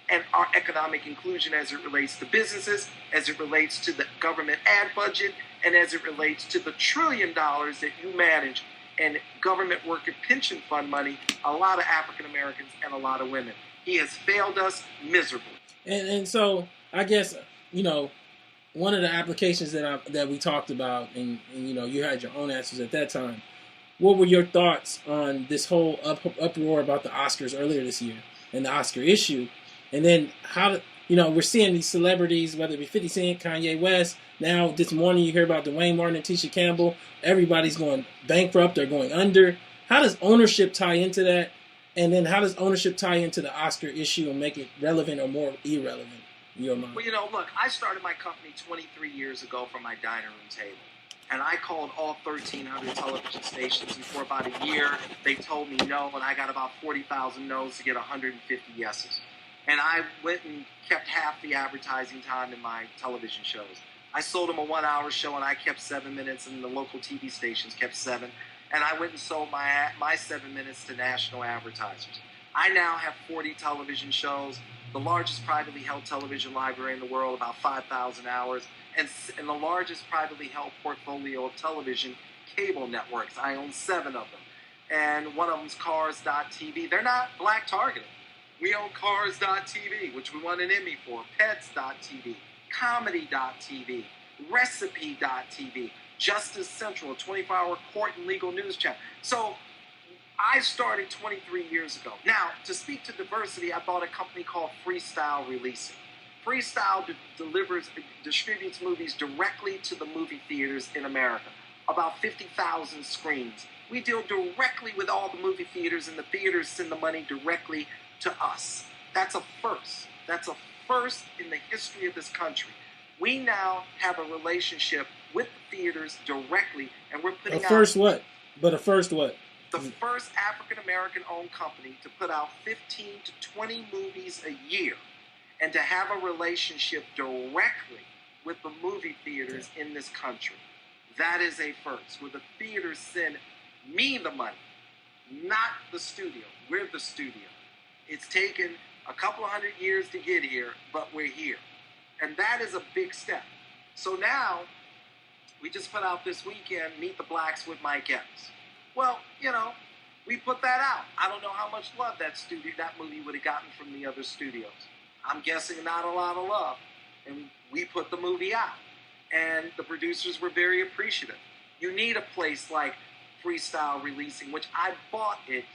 and our economic inclusion as it relates to businesses, as it relates to the government ad budget, and as it relates to the $1 trillion that you manage and government worker pension fund money, a lot of African Americans and a lot of women. He has failed us miserably. And so I guess, one of the applications that we talked about, and you had your own answers at that time, what were your thoughts on this whole uproar about the Oscars earlier this year and the Oscar issue? And then we're seeing these celebrities, whether it be 50 Cent, Kanye West. Now this morning you hear about Dwayne Martin and Tisha Campbell. Everybody's going bankrupt. They're going under. How does ownership tie into that? And then how does ownership tie into the Oscar issue and make it relevant or more irrelevant in your mind? Well, look, I started my company 23 years ago from my dining room table. And I called all 1,300 television stations, and for about a year, they told me no, and I got about 40,000 no's to get 150 yeses. And I went and kept half the advertising time in my television shows. I sold them a 1-hour show, and I kept 7 minutes, and the local TV stations kept 7. And I went and sold my 7 minutes to national advertisers. I now have 40 television shows, the largest privately held television library in the world, about 5,000 hours, and the largest privately held portfolio of television cable networks. I own 7 of them. And one of them's Cars.tv. They're not black targeted. We own Cars.tv, which we won an Emmy for, Pets.tv, Comedy.tv, Recipe.tv, Justice Central, a 24-hour court and legal news channel. So I started 23 years ago. Now, to speak to diversity, I bought a company called Freestyle Releasing. Freestyle distributes movies directly to the movie theaters in America, about 50,000 screens. We deal directly with all the movie theaters, and the theaters send the money directly to us. That's a first. That's a first in the history of this country. We now have a relationship with the theaters directly, and we're putting out... A first what? The first African-American owned company to put out 15 to 20 movies a year and to have a relationship directly with the movie theaters in this country. That is a first, where the theaters send me the money, not the studio. We're the studio. It's taken a couple of 100 years to get here, but we're here. And that is a big step. So now, we just put out this weekend, Meet the Blacks with Mike Epps. Well, we put that out. I don't know how much love that movie would have gotten from the other studios. I'm guessing not a lot of love. And we put the movie out. And the producers were very appreciative. You need a place like Freestyle Releasing, which I bought it.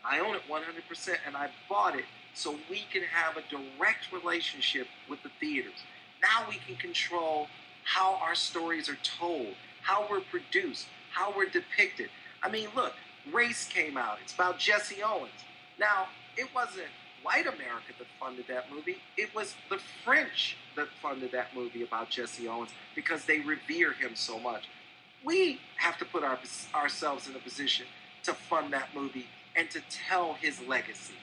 I own it 100%, and I bought it so we can have a direct relationship with the theaters. Now we can control how our stories are told, how we're produced, how we're depicted. I mean, look, Race came out. It's about Jesse Owens. Now, it wasn't white America that funded that movie. It was the French that funded that movie about Jesse Owens because they revere him so much. We have to put ourselves in a position to fund that movie and to tell his legacy.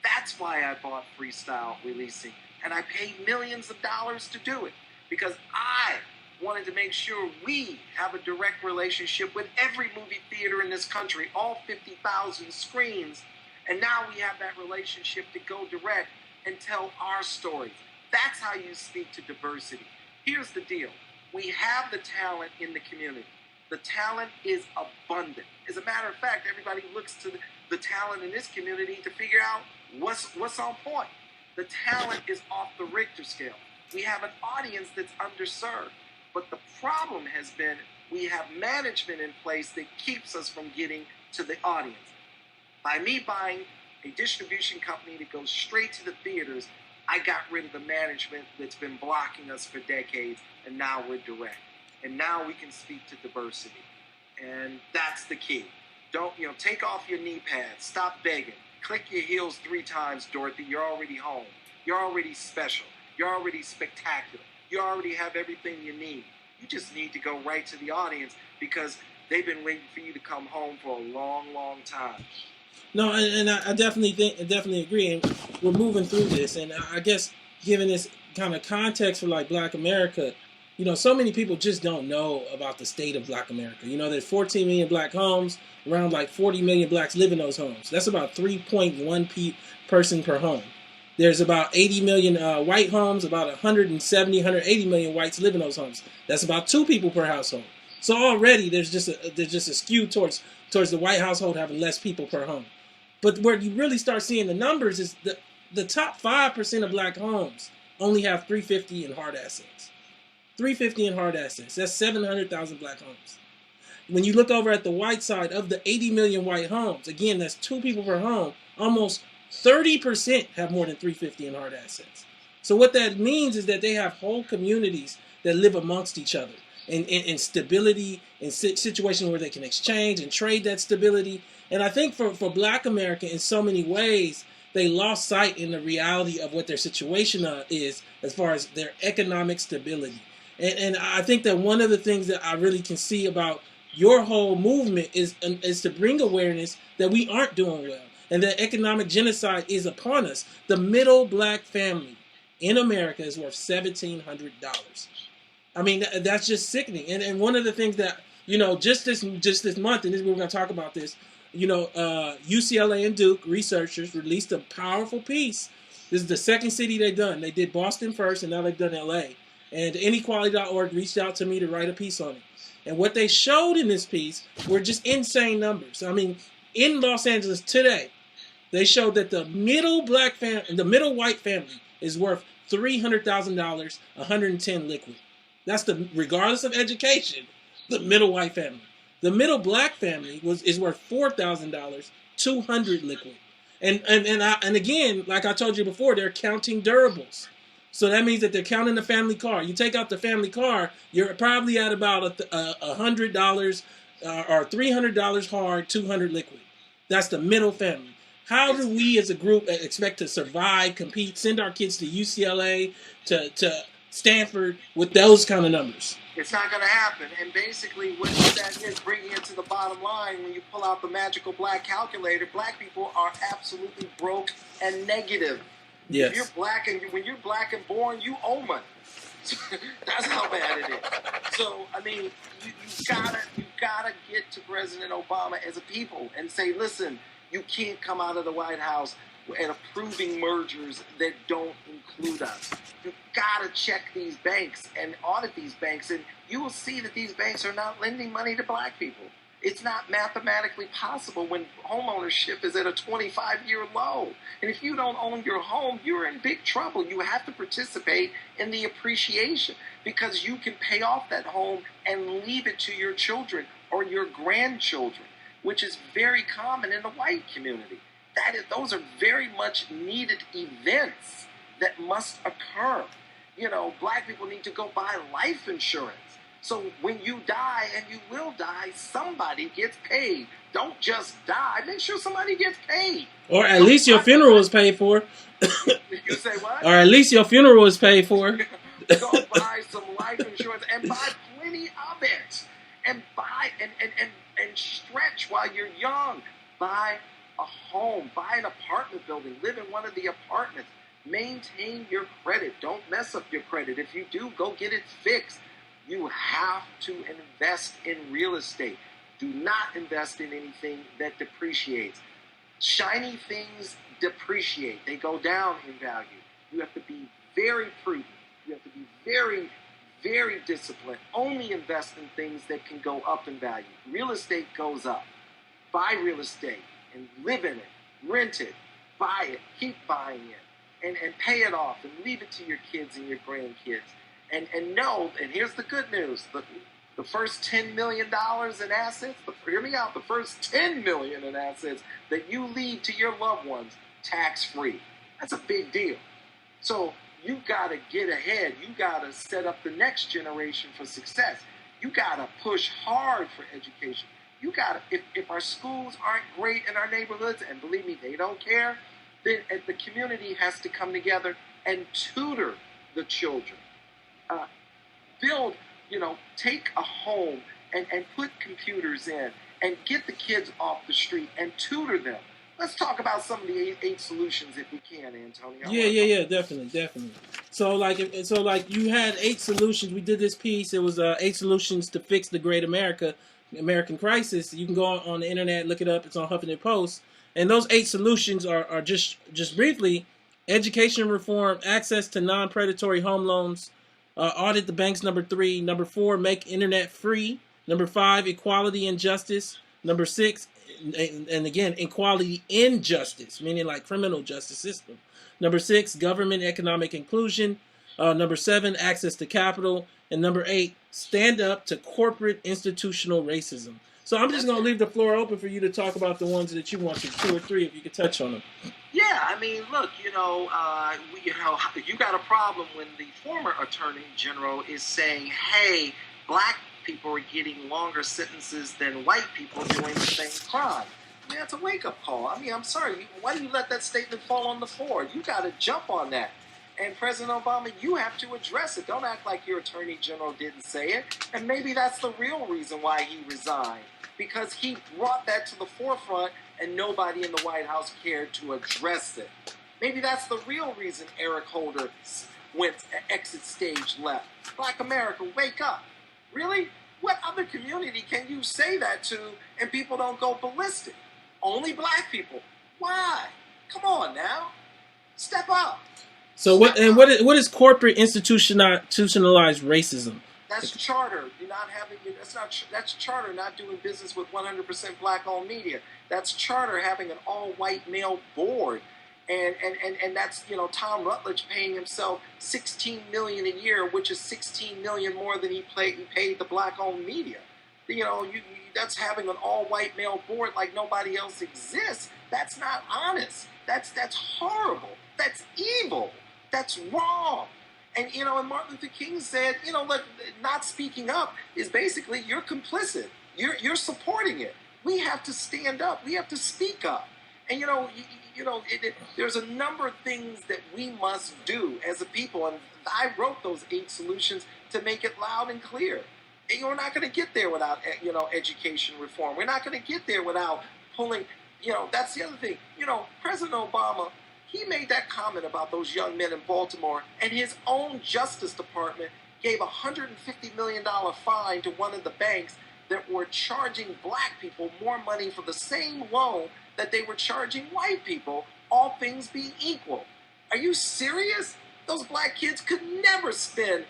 That's why I bought Freestyle Releasing, and I paid millions of dollars to do it because I wanted to make sure we have a direct relationship with every movie theater in this country, all 50,000 screens, and now we have that relationship to go direct and tell our stories. That's how you speak to diversity. Here's the deal. We have the talent in the community. The talent is abundant. As a matter of fact, everybody looks to the talent in this community to figure out what's on point. The talent is off the Richter scale. We have an audience that's underserved. But the problem has been we have management in place that keeps us from getting to the audience. By me buying a distribution company that goes straight to the theaters, I got rid of the management that's been blocking us for decades, and now we're direct. And now we can speak to diversity. And that's the key. Don't, take off your knee pads. Stop begging. Click your heels 3 times, Dorothy. You're already home. You're already special. You're already spectacular. You already have everything you need. You just need to go right to the audience because they've been waiting for you to come home for a long, long time. No, and I definitely agree. And we're moving through this, and I guess given this kind of context for like Black America, so many people just don't know about the state of Black America. There's 14 million Black homes, around like 40 million Blacks live in those homes. That's about 3.1 person per home. There's about 80 million white homes, about 180 million whites live in those homes. That's about 2 people per household. So already there's just a skew towards the white household having less people per home. But where you really start seeing the numbers is the top 5% of Black homes only have 350 in hard assets. 350 in hard assets. That's 700,000 Black homes. when you look over at the white side of the 80 million white homes, again, that's 2 people per home, almost 30% have more than 350 in hard assets. So what that means is that they have whole communities that live amongst each other in stability, in situations where they can exchange and trade that stability. And I think for Black America, in so many ways, they lost sight in the reality of what their situation is as far as their economic stability. And I think that one of the things that I really can see about your whole movement is to bring awareness that we aren't doing well and that economic genocide is upon us. The middle Black family in America is worth $1,700. I mean, that's just sickening. And one of the things that, just this month, and this, we're going to talk about this, UCLA and Duke researchers released a powerful piece. This is the second city they've done. They did Boston first, and now they've done LA. And inequality.org reached out to me to write a piece on it. And what they showed in this piece were just insane numbers. I mean, in Los Angeles today, they showed that the middle white family is worth $300,000, 110 liquid. That's regardless of education, the middle white family. The middle Black family is worth $4,000, 200 liquid. And again, like I told you before, they're counting durables. So that means that they're counting the family car. You take out the family car, you're probably at about $100 or $300 hard, 200 liquid. That's the middle family. How do we as a group expect to survive, compete, send our kids to UCLA, to Stanford with those kind of numbers? It's not going to happen. And basically what that is, bringing it to the bottom line, when you pull out the magical Black calculator, Black people are absolutely broke and negative. Yes. If you're Black and when you're Black and born, you owe money. That's how bad it is. So I mean, you gotta get to President Obama as a people and say, listen, you can't come out of the White House and approving mergers that don't include us. You gotta check these banks and audit these banks, and you will see that these banks are not lending money to Black people. It's not mathematically possible when homeownership is at a 25-year low. And if you don't own your home, you're in big trouble. You have to participate in the appreciation because you can pay off that home and leave it to your children or your grandchildren, which is very common in the white community. Those are very much needed events that must occur. Black people need to go buy life insurance. So when you die, and you will die, somebody gets paid. Don't just die. Make sure somebody gets paid. Or at least your funeral is paid for. You say what? Or at least your funeral is paid for. Go buy some life insurance and buy plenty of it. And buy and stretch while you're young. Buy a home. Buy an apartment building. Live in one of the apartments. Maintain your credit. Don't mess up your credit. If you do, go get it fixed. You have to invest in real estate. Do not invest in anything that depreciates. Shiny things depreciate. They go down in value. You have to be very prudent. You have to be very, very disciplined. Only invest in things that can go up in value. Real estate goes up. Buy real estate and live in it. Rent it. Buy it. Keep buying it. And pay it off and leave it to your kids and your grandkids. And know, and here's the good news, the first $10 million in assets, hear me out, the first $10 million in assets that you leave to your loved ones, tax-free. That's a big deal. So you got to get ahead. You got to set up the next generation for success. You got to push hard for education. You got to, if our schools aren't great in our neighborhoods, and believe me, they don't care, then the community has to come together and tutor the children. Take a home and put computers in and get the kids off the street and tutor them. Let's talk about some of the eight solutions if we can, Antonio. Yeah, definitely. So you had 8 solutions. We did this piece. It was 8 solutions to fix the Great American crisis. You can go on the internet, look it up. It's on Huffington Post. And those 8 solutions are just briefly: education reform, access to non-predatory home loans, audit the banks, number 3. Number 4, make internet free. Number 5, equality and justice. Number 6, and again, equality in justice, meaning like criminal justice system. Number 6, government economic inclusion. Number 7, access to capital. And number 8, stand up to corporate institutional racism. So I'm just going to leave the floor open for you to talk about the ones that you want to, 2 or 3, if you could touch on them. Yeah, I mean, look, you got a problem when the former attorney general is saying, hey, black people are getting longer sentences than white people doing the same crime. I mean, that's a wake-up call. I mean, I'm sorry. Why do you let that statement fall on the floor? You got to jump on that. And President Obama, you have to address it. Don't act like your attorney general didn't say it. And maybe that's the real reason why he resigned, because he brought that to the forefront and nobody in the White House cared to address it. Maybe that's the real reason Eric Holder went exit stage left. Black America, wake up. Really? What other community can you say that to and people don't go ballistic? Only black people. Why? Come on now. Step up. So what is corporate institutionalized racism? That's charter. You're not having. That's charter not doing business with 100% black-owned media. That's charter having an all-white male board, and that's Tom Rutledge paying himself $16 million a year, which is $16 million more than he paid the black-owned media. That's having an all-white male board like nobody else exists. That's not honest. That's horrible. That's evil. That's wrong. And Martin Luther King said, look, not speaking up is basically you're complicit. You're supporting it. We have to stand up. We have to speak up. And there's a number of things that we must do as a people. And I wrote those 8 solutions to make it loud and clear. And we're not going to get there without education reform. We're not going to get there without pulling. That's the other thing. President Obama, he made that comment about those young men in Baltimore, and his own Justice Department gave a $150 million fine to one of the banks that were charging black people more money for the same loan that they were charging white people, all things being equal. Are you serious? Those black kids could never steal,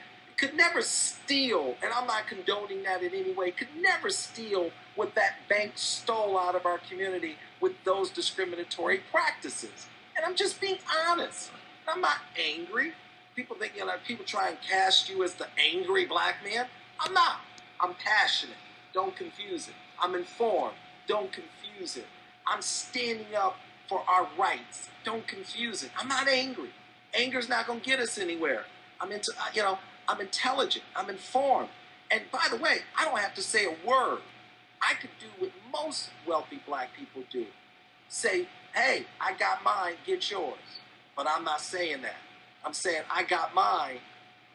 and I'm not condoning that in any way, could never steal what that bank stole out of our community with those discriminatory practices. And I'm just being honest. I'm not angry. People think, people try and cast you as the angry black man. I'm not. I'm passionate. Don't confuse it. I'm informed. Don't confuse it. I'm standing up for our rights. Don't confuse it. I'm not angry. Anger's not going to get us anywhere. I'm intelligent. I'm informed. And by the way, I don't have to say a word. I could do what most wealthy black people do. Say, hey, I got mine, get yours. But I'm not saying that. I'm saying I got mine,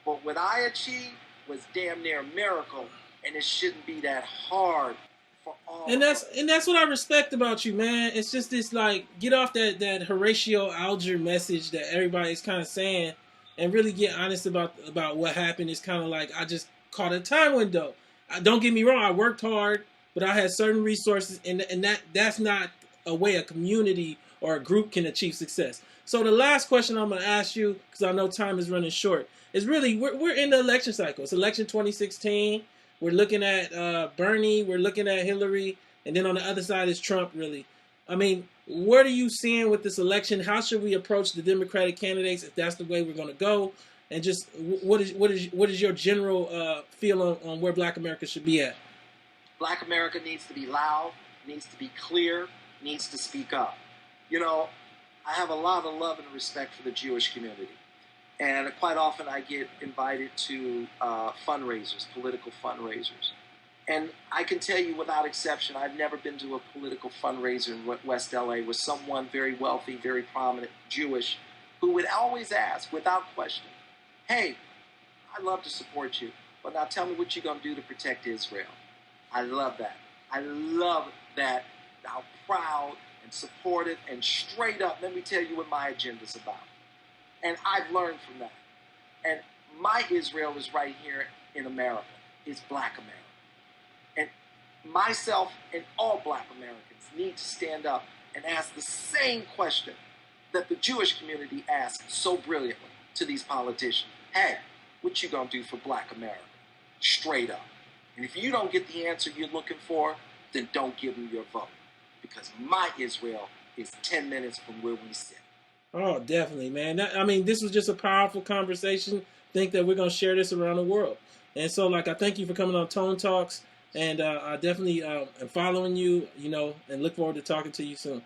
but what I achieved was damn near a miracle, and it shouldn't be that hard for all and that's what I respect about you, man. It's just this, like, get off that Horatio Alger message that everybody's kind of saying and really get honest about what happened. It's kind of like, I just caught a time window. Don't get me wrong, I worked hard, but I had certain resources, and that's not a way a community or a group can achieve success. So the last question I'm going to ask you, because I know time is running short, is really, we're in the election cycle. It's election 2016. We're looking at Bernie. We're looking at Hillary. And then on the other side is Trump, really. I mean, what are you seeing with this election? How should we approach the Democratic candidates if that's the way we're going to go? And just what is your general feel on where Black America should be at? Black America needs to be loud, needs to be clear, needs to speak up. I have a lot of love and respect for the Jewish community. And quite often I get invited to fundraisers, political fundraisers. And I can tell you without exception, I've never been to a political fundraiser in West LA with someone very wealthy, very prominent, Jewish, who would always ask, without question, hey, I'd love to support you, but now tell me what you're going to do to protect Israel. I love that. I love that, how proud and supportive and straight up, let me tell you what my agenda's about. And I've learned from that. And my Israel is right here in America. It's Black America. And myself and all Black Americans need to stand up and ask the same question that the Jewish community asks so brilliantly to these politicians. Hey, what you gonna do for Black America? Straight up. And if you don't get the answer you're looking for, then don't give them your vote. Because my Israel is 10 minutes from where we sit. Oh, definitely, man. I mean, this was just a powerful conversation. Think that we're going to share this around the world. And so, like, I thank you for coming on Tone Talks. And I definitely am following you, and look forward to talking to you soon.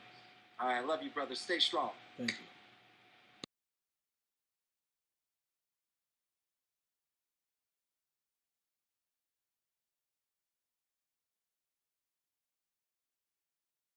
All right, I love you, brother. Stay strong. Thank you.